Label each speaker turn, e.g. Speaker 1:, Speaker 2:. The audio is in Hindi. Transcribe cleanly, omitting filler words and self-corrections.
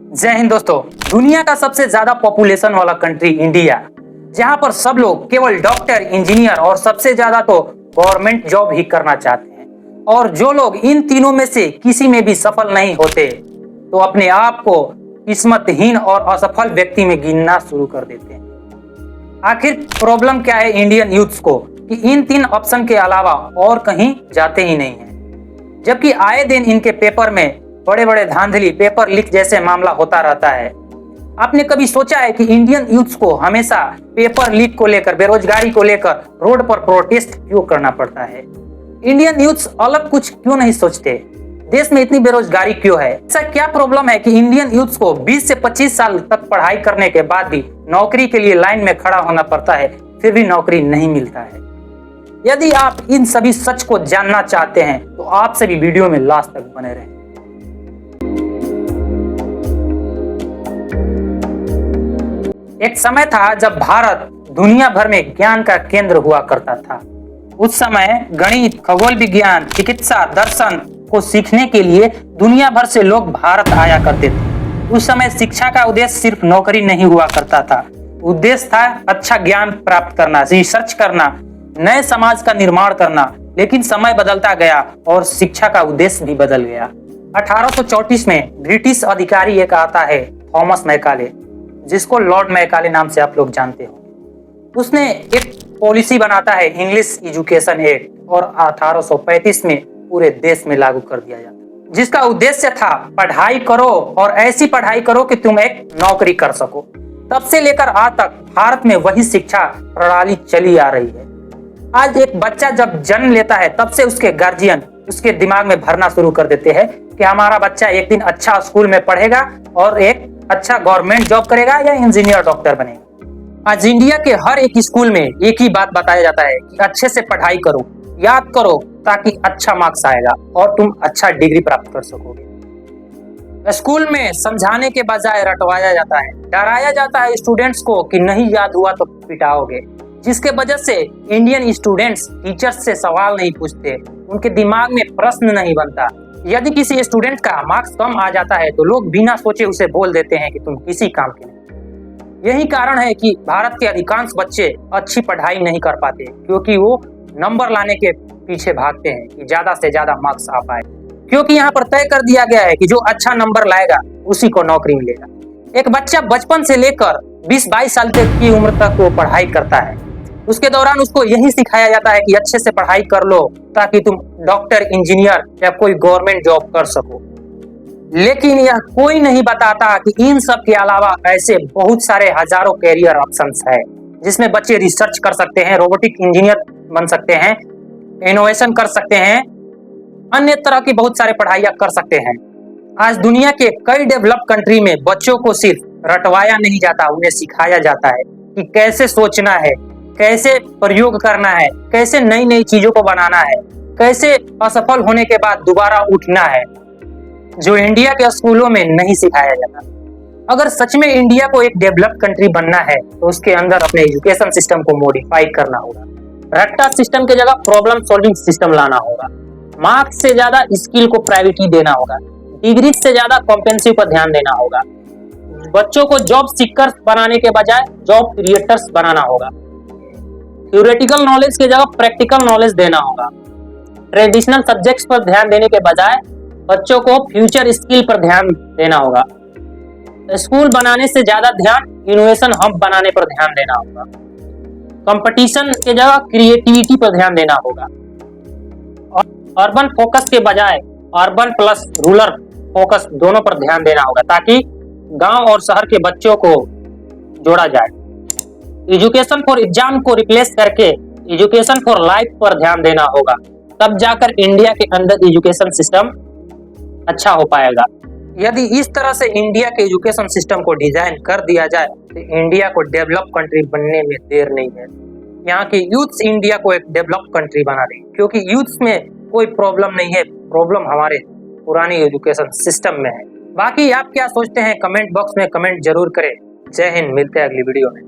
Speaker 1: जय हिंद दोस्तों। दुनिया का सबसे ज्यादा पॉपुलेशन वाला कंट्री इंडिया, जहां पर सब लोग केवल डॉक्टर, इंजीनियर और सबसे ज्यादा तो गवर्नमेंट जॉब ही करना चाहते हैं। और जो लोग इन तीनों में से किसी में भी सफल नहीं होते तो अपने आप को किस्मतहीन और असफल व्यक्ति में गिनना शुरू कर देते हैं। आखिर प्रॉब्लम क्या है इंडियन यूथ्स को कि इन तीन ऑप्शन के अलावा और कहीं जाते ही नहीं है, जबकि आए दिन इनके पेपर में बड़े बड़े धांधली, पेपर लीक जैसे मामला होता रहता है। आपने कभी सोचा है कि इंडियन यूथ्स को हमेशा पेपर लीक को लेकर, बेरोजगारी को लेकर रोड पर प्रोटेस्ट क्यों करना पड़ता है? इंडियन यूथ्स अलग कुछ क्यों नहीं सोचते? देश में इतनी बेरोजगारी क्यों है? ऐसा क्या प्रॉब्लम है कि इंडियन यूथ्स को 20 से 25 साल तक पढ़ाई करने के बाद भी नौकरी के लिए लाइन में खड़ा होना पड़ता है, फिर भी नौकरी नहीं मिलता है? यदि आप इन सभी सच को जानना चाहते हैं तो आप सभी वीडियो में लास्ट तक बने रहें। एक समय था जब भारत दुनिया भर में ज्ञान का केंद्र हुआ करता था। उस समय गणित, खगोल विज्ञान, चिकित्सा, दर्शन को सीखने के लिए दुनिया भर से लोग भारत आया करते थे। उस समय शिक्षा का उद्देश्य सिर्फ नौकरी नहीं हुआ करता था। उद्देश्य था अच्छा ज्ञान प्राप्त करना, रिसर्च करना, नए समाज का निर्माण करना। लेकिन समय बदलता गया और शिक्षा का उद्देश्य भी बदल गया। 1834 में ब्रिटिश अधिकारी एक आता है, थॉमस मैकाले, जिसको लॉर्ड मैकाले नाम से आप लोग जानते हो। उसने एक पॉलिसी बनाता है, इंग्लिश एजुकेशन एक्ट, और 1835 में पूरे देश में लागू कर दिया जाता है, जिसका उद्देश्य था पढ़ाई करो और ऐसी पढ़ाई करो कि तुम एक नौकरी कर सको। तब से लेकर आज तक भारत में वही शिक्षा प्रणाली चली आ रही है। आज एक बच्चा जब जन्म लेता है तब से उसके गार्जियन उसके दिमाग में भरना शुरू कर देते हैं कि हमारा बच्चा एक दिन अच्छा स्कूल में पढ़ेगा और एक अच्छा गवर्नमेंट जॉब करेगा या इंजीनियर, डॉक्टर बनेगा। आज इंडिया के हर एक स्कूल में एक ही बात बताया जाता है कि अच्छे से पढ़ाई करो, याद करो, ताकि अच्छा मार्क्स आएगा और तुम अच्छा डिग्री प्राप्त कर सकोगे। स्कूल में समझाने के बजाय रटवाया जाता है, डराया जाता है स्टूडेंट्स को कि नहीं याद हुआ तो पिटाओगे, जिसके वजह से इंडियन स्टूडेंट्स टीचर्स से सवाल नहीं पूछते, उनके दिमाग में प्रश्न नहीं बनता। यदि किसी स्टूडेंट का मार्क्स कम आ जाता है तो लोग बिना सोचे उसे बोल देते हैं कि तुम किसी काम के नहीं। यही कारण है कि भारत के अधिकांश बच्चे अच्छी पढ़ाई नहीं कर पाते, क्योंकि वो नंबर लाने के पीछे भागते हैं कि ज्यादा से ज्यादा मार्क्स आ पाए, क्योंकि यहाँ पर तय कर दिया गया है कि जो अच्छा नंबर लाएगा उसी को नौकरी मिलेगा। एक बच्चा बचपन से लेकर 20-22 साल तक की उम्र तक वो पढ़ाई करता है। उसके दौरान उसको यही सिखाया जाता है कि अच्छे से पढ़ाई कर लो ताकि तुम डॉक्टर, इंजीनियर या कोई गवर्नमेंट जॉब कर सको। लेकिन यह कोई नहीं बताता कि इन सब के अलावा ऐसे बहुत सारे हजारों कैरियर ऑप्शंस है, जिसमें बच्चे रिसर्च कर सकते हैं, रोबोटिक इंजीनियर बन सकते हैं, इनोवेशन कर सकते हैं, अन्य तरह की बहुत सारे पढ़ाइयाँ कर सकते हैं। आज दुनिया के कई डेवलप कंट्री में बच्चों को सिर्फ रटवाया नहीं जाता, उन्हें सिखाया जाता है कि कैसे सोचना है, कैसे प्रयोग करना है, कैसे नई नई चीजों को बनाना है, कैसे असफल होने के बाद दोबारा उठना है, जो इंडिया के स्कूलों में नहीं सिखाया जाता। अगर सच में इंडिया को एक डेवलप्ड कंट्री बनना है तो उसके अंदर अपने एजुकेशन सिस्टम को मॉडिफाई करना होगा। रट्टा सिस्टम के जगह प्रॉब्लम सॉल्विंग सिस्टम लाना होगा। मार्क्स से ज्यादा स्किल को प्रायोरिटी देना होगा। डिग्री से ज्यादा कॉम्पेटेंसी पर ध्यान देना होगा। बच्चों को जॉब सीकर्स बनाने के बजाय जॉब क्रिएटर्स बनाना होगा। थ्योरेटिकल नॉलेज की जगह प्रैक्टिकल नॉलेज देना होगा। ट्रेडिशनल सब्जेक्ट्स पर ध्यान देने के बजाय बच्चों को फ्यूचर स्किल पर ध्यान देना होगा। स्कूल बनाने से ज्यादा ध्यान इनोवेशन हब बनाने पर ध्यान देना होगा। कंपटीशन के जगह क्रिएटिविटी पर ध्यान देना होगा। और अर्बन फोकस के बजाय अर्बन प्लस रूरल फोकस दोनों पर ध्यान देना होगा, ताकि गांव और शहर के बच्चों को जोड़ा जाए। एजुकेशन फॉर एग्जाम को रिप्लेस करके एजुकेशन फॉर लाइफ पर ध्यान देना होगा, तब जाकर इंडिया के अंदर एजुकेशन सिस्टम अच्छा हो पाएगा। यदि इस तरह से इंडिया के एजुकेशन सिस्टम को डिजाइन कर दिया जाए तो इंडिया को डेवलप कंट्री बनने में देर नहीं है। यहाँ के यूथ्स इंडिया को एक डेवलप कंट्री बना दें, क्योंकि यूथ्स में कोई प्रॉब्लम नहीं है, प्रॉब्लम हमारे पुरानी एजुकेशन सिस्टम में है। बाकी आप क्या सोचते हैं कमेंट बॉक्स में कमेंट जरूर करें। जय हिंद, मिलते हैं अगली वीडियो में।